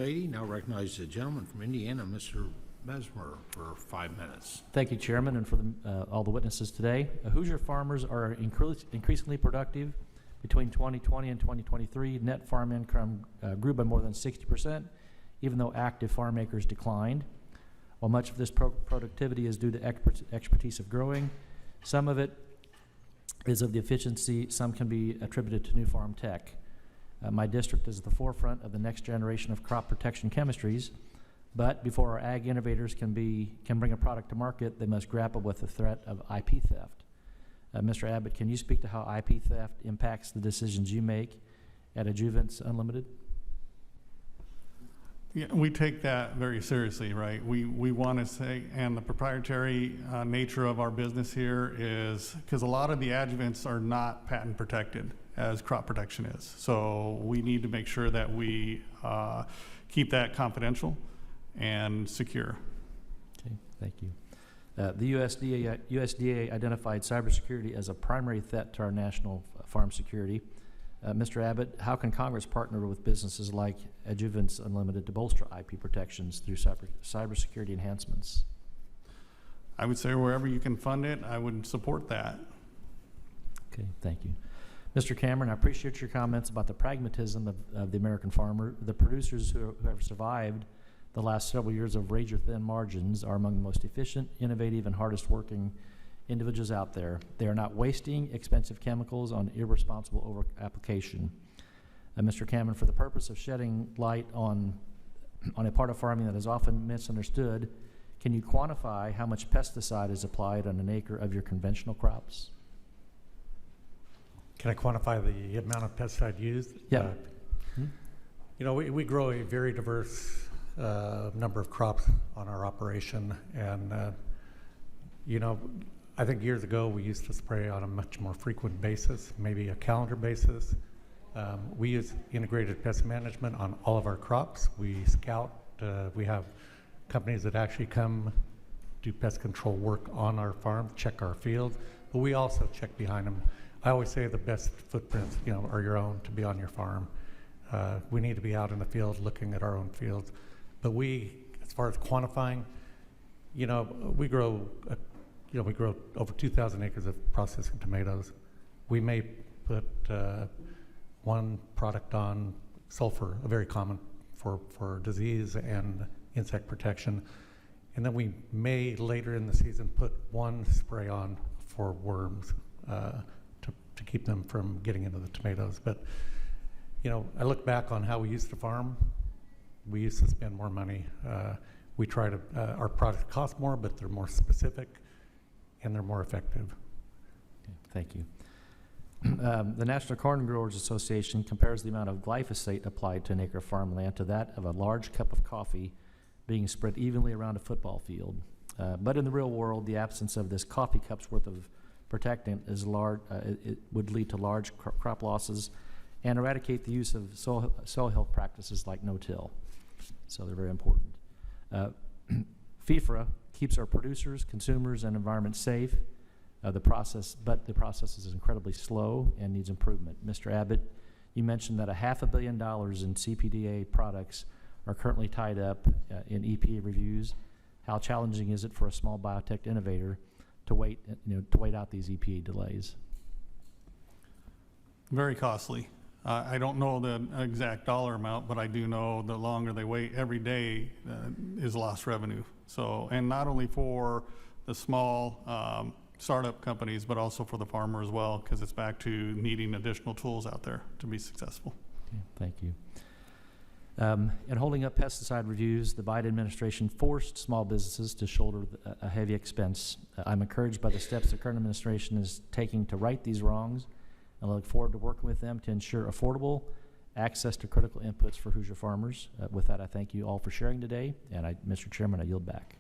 Lady, now recognize the gentleman from Indiana, Mr. Messmer, for 5 minutes. Thank you, Chairman, and for all the witnesses today. Hoosier farmers are increasingly productive. Between 2020 and 2023, net farm income grew by more than 60%, even though active farm acres declined. While much of this productivity is due to expertise of growing, some of it is of the efficiency, some can be attributed to new farm tech. My district is at the forefront of the next generation of crop protection chemistries, but before our ag innovators can bring a product to market, they must grapple with the threat of IP theft. Mr. Abbott, can you speak to how IP theft impacts the decisions you make at Adjuvants Unlimited? Yeah, we take that very seriously, right? We want to say, and the proprietary nature of our business here is, because a lot of the adjuvants are not patent protected as crop protection is. So we need to make sure that we keep that confidential and secure. Okay, thank you. The USDA identified cybersecurity as a primary threat to our national farm security. Mr. Abbott, how can Congress partner with businesses like Adjuvants Unlimited to bolster IP protections through cybersecurity enhancements? I would say wherever you can fund it, I would support that. Okay, thank you. Mr. Cameron, I appreciate your comments about the pragmatism of the American farmer. The producers who have survived the last several years of razor-thin margins are among the most efficient, innovative, and hardest-working individuals out there. They are not wasting expensive chemicals on irresponsible over-application. Mr. Cameron, for the purpose of shedding light on a part of farming that is often misunderstood, can you quantify how much pesticide is applied on an acre of your conventional crops? Can I quantify the amount of pesticide used? Yeah. You know, we grow a very diverse number of crops on our operation, and you know, I think years ago we used to spray on a much more frequent basis, maybe a calendar basis. We use integrated pest management on all of our crops. We scout, we have companies that actually come do pest control work on our farm, check our fields, but we also check behind them. I always say the best footprints, you know, are your own to be on your farm. We need to be out in the field looking at our own fields. But we, as far as quantifying, you know, we grow over 2,000 acres of processing tomatoes. We may put one product on sulfur, a very common for disease and insect protection. And then we may later in the season put one spray on for worms to keep them from getting into the tomatoes. But, you know, I look back on how we used to farm. We used to spend more money. We try to, our products cost more, but they're more specific and they're more effective. Okay, thank you. The National Corn Growers Association compares the amount of glyphosate applied to an acre of farmland to that of a large cup of coffee being spread evenly around a football field. But in the real world, the absence of this coffee cup's worth of protectant is large. It would lead to large crop losses and eradicate the use of soil health practices like no-till. So they're very important. FIFRA keeps our producers, consumers, and environment safe. The process is incredibly slow and needs improvement. Mr. Abbott, you mentioned that $500 million in CPDA products are currently tied up in EPA reviews. How challenging is it for a small biotech innovator to wait out these EPA delays? Very costly. I don't know the exact dollar amount, but I do know the longer they wait, every day is lost revenue. So, and not only for the small startup companies, but also for the farmer as well, because it's back to needing additional tools out there to be successful. Okay, thank you. In holding up pesticide reviews, the Biden administration forced small businesses to shoulder a heavy expense. I'm encouraged by the steps the current administration is taking to right these wrongs, and I look forward to working with them to ensure affordable access to critical inputs for Hoosier farmers. With that, I thank you all for sharing today, and Mr. Chairman, I yield back.